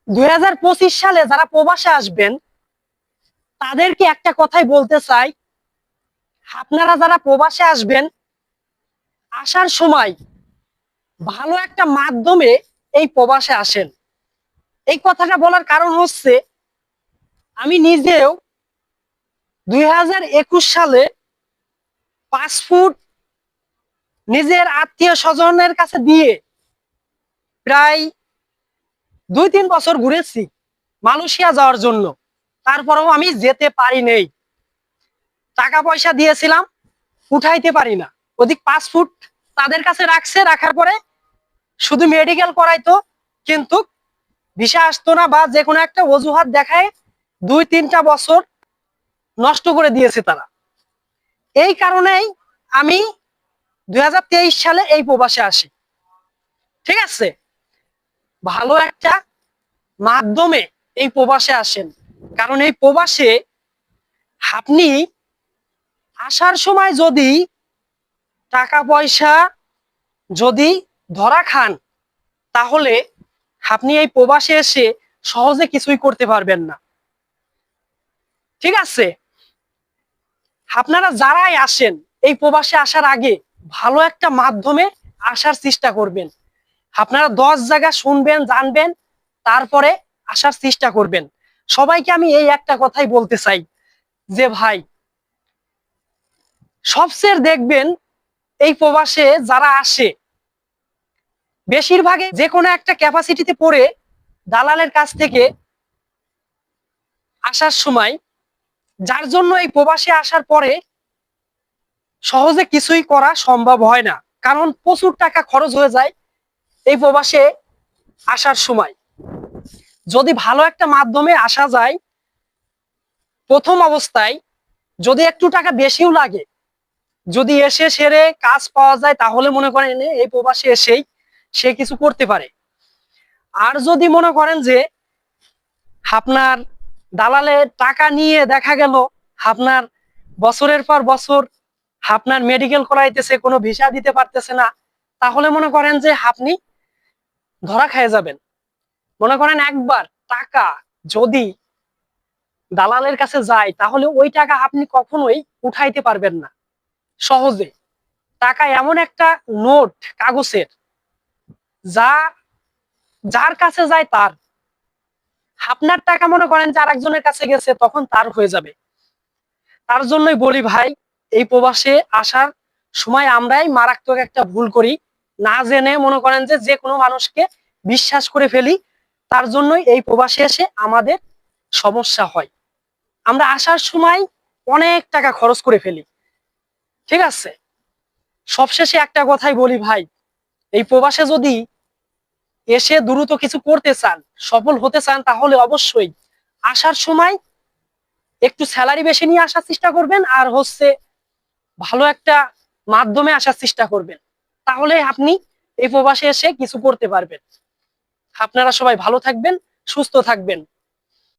2025 সালে যারা প্রবাসে আসবেন তাদেরকে একটা কথাই বলতে চাই, আপনারা যারা প্রবাসে আসবেন আসার সময় ভালো একটা মাধ্যমে এই প্রবাসে আসেন। এই কথাটা বলার কারণ হচ্ছে আমি নিজেও 2021 সালে পাসপোর্ট নিজের আত্মীয় স্বজনের কাছে দিয়ে প্রায় 2-3 বছর ঘুরেছি মালয়েশিয়া যাওয়ার জন্য। তারপরেও আমি যেতে পারি নাই, টাকা পয়সা দিয়েছিলাম, উঠাইতে পারি না। ওদিক পাসপোর্ট তাদের কাছে রাখছে, রাখার পরে শুধু মেডিকেল করাইতো, কিন্তু ভিসা আসতো না, বা যে কোনো একটা অজুহাত দেখায় 2-3টা বছর নষ্ট করে দিয়েছে তারা। এই কারণেই আমি 2023 সালে এই প্রবাসে আসি। ঠিক আছে, ভালো একটা মাধ্যমে এই প্রবাসে আসেন, কারণ এই প্রবাসে আপনি আসার সময় যদি টাকা পয়সা যদি ধরা খান, তাহলে আপনি এই প্রবাসে এসে সহজে কিছুই করতে পারবেন না। ঠিক আছে, আপনারা যারাই আসেন এই প্রবাসে আসার আগে ভালো একটা মাধ্যমে আসার চেষ্টা করবেন। আপনারা 10 জায়গা শুনবেন, জানবেন, তারপরে আসার চেষ্টা করবেন। সবাইকে আমি এই একটা কথাই বলতে চাই যে ভাই, সবচেয়ে দেখবেন এই প্রবাসে যারা আসে বেশিরভাগই যে কোনো একটা ক্যাপাসিটিতে পড়ে দালালের কাছ থেকে আসার সময়, যার জন্য এই প্রবাসে আসার পরে সহজে কিছুই করা সম্ভব হয় না, কারণ প্রচুর টাকা খরচ হয়ে যায় এই প্রবাসে আসার সময়। যদি ভালো একটা মাধ্যমে আসা যায়, প্রথম অবস্থায় যদি একটু টাকা বেশিও লাগে, যদি এসে সেরে কাজ পাওয়া যায়, তাহলে মনে করেন এই প্রবাসে এসেই সে কিছু করতে পারে। আর যদি মনে করেন যে আপনার দালালের টাকা নিয়ে দেখা গেল আপনার বছরের পর বছর আপনার মেডিকেল করাইতেছে, কোনো ভিসা দিতে পারতেছে না, তাহলে মনে করেন যে আপনি ধরা খেয়ে যাবেন। মনে করেন একবার টাকা যদি দালালের কাছে যায়, তাহলে ওই টাকা আপনি কখনোই উঠাইতে পারবেন না সহজে। টাকা এমন একটা নোট কাগজের, যা যার কাছে যায় তার। আপনার টাকা মনে করেন যে আরেকজনের কাছে গেছে, তখন তার হয়ে যাবে। তার জন্যই বলি ভাই, এই প্রবাসে আসার সময় আমরাই মারাত্মক একটা ভুল করি, না জেনে মনে করেন যে যে কোনো মানুষকে বিশ্বাস করে ফেলি। তার জন্যই এই প্রবাসে এসে আমাদের সমস্যা হয়। আমরা আসার সময় অনেক টাকা খরচ করে ফেলি। ঠিক আছে, সবশেষে একটা কথাই বলি ভাই, এই প্রবাসে যদি এসে দ্রুত কিছু করতে চান, সফল হতে চান, তাহলে অবশ্যই আসার সময় একটু স্যালারি বেশি নিয়ে আসার চেষ্টা করবেন, আর হচ্ছে ভালো একটা মাধ্যমে আসার চেষ্টা করবেন। তাহলে আপনি এই প্রবাসে এসে কিছু করতে পারবেন। আপনারা সবাই ভালো থাকবেন, সুস্থ থাকবেন।